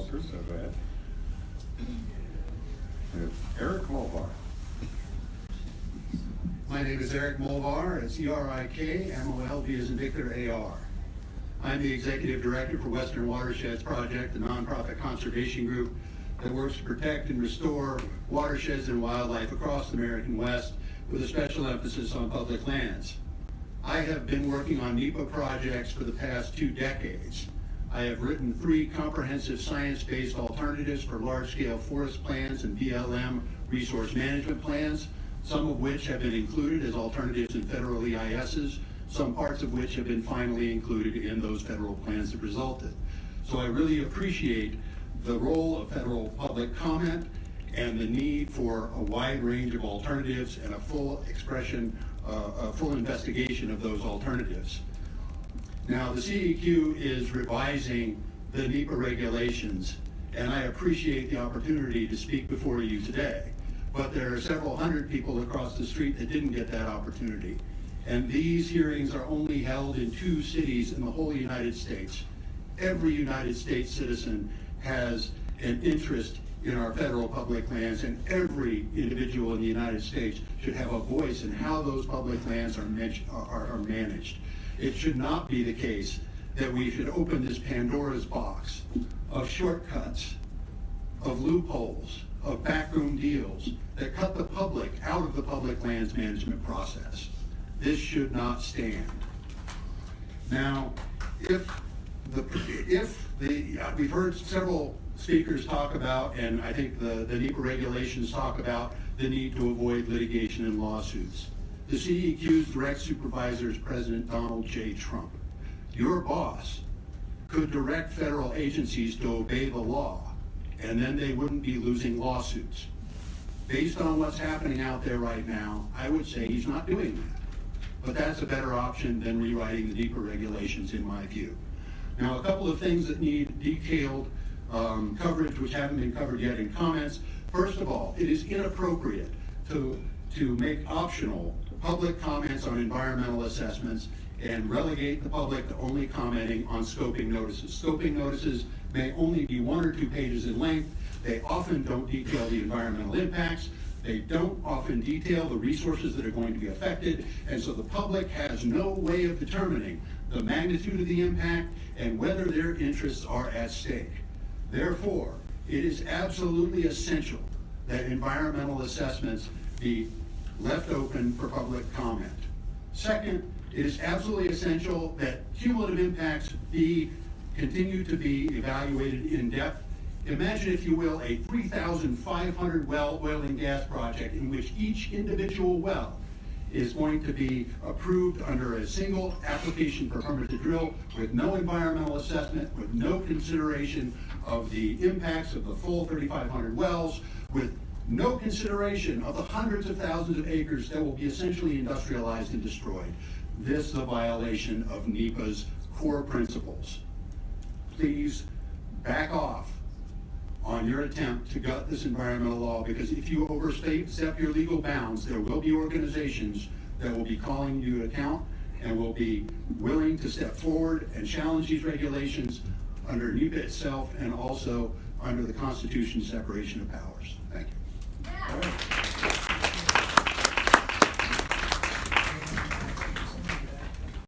Walters, so go ahead. We have Erik Molvar. My name is Erik Molvar. It's E-R-I-K, M-O-L-V as in Victor, A-R. I'm the Executive Director for Western Watersheds Project, a nonprofit conservation group that works to protect and restore watersheds and wildlife across the American West with a special emphasis on public lands. I have been working on NEPA projects for the past 2 decades. I have written 3 comprehensive science-based alternatives for large-scale forest plans and BLM resource management plans, some of which have been included as alternatives in federal EISs, some parts of which have been finally included in those federal plans that resulted. So I really appreciate the role of federal public comment and the need for a wide range of alternatives and a full expression, a full investigation of those alternatives. Now, the CEQ is revising the NEPA regulations, and I appreciate the opportunity to speak before you today. But there are several hundred people across the street that didn't get that opportunity. And these hearings are only held in 2 cities in the whole United States. Every United States citizen has an interest in our federal public lands, and every individual in the United States should have a voice in how those public lands are managed. It should not be the case that we should open this Pandora's box of shortcuts, of loopholes, of backroom deals that cut the public out of the public lands management process. This should not stand. Now, we've heard several speakers talk about, and I think the NEPA regulations talk about the need to avoid litigation and lawsuits. The CEQ's direct supervisor is President Donald J. Trump. Your boss could direct federal agencies to obey the law, and then they wouldn't be losing lawsuits. Based on what's happening out there right now, I would say he's not doing that. But that's a better option than rewriting the NEPA regulations, in my view. Now, a couple of things that need detailed coverage, which haven't been covered yet in comments. First of all, it is inappropriate to make optional public comments on environmental assessments and relegate the public to only commenting on scoping notices. Scoping notices may only be 1 or 2 pages in length. They often don't detail the environmental impacts. They don't often detail the resources that are going to be affected, and so the public has no way of determining the magnitude of the impact and whether their interests are at stake. Therefore, it is absolutely essential that environmental assessments be left open for public comment. Second, it is absolutely essential that cumulative impacts continue to be evaluated in depth. Imagine, if you will, a 3,500 well oil and gas project in which each individual well is going to be approved under a single application for permit to drill, with no environmental assessment, with no consideration of the impacts of the full 3,500 wells, with no consideration of the hundreds of thousands of acres that will be essentially industrialized and destroyed. This is a violation of NEPA's core principles. Please back off on your attempt to gut this environmental law, because if you overstep your legal bounds, there will be organizations that will be calling you to account and will be willing to step forward and challenge these regulations under NEPA itself and also under the Constitution's separation of powers. Thank you.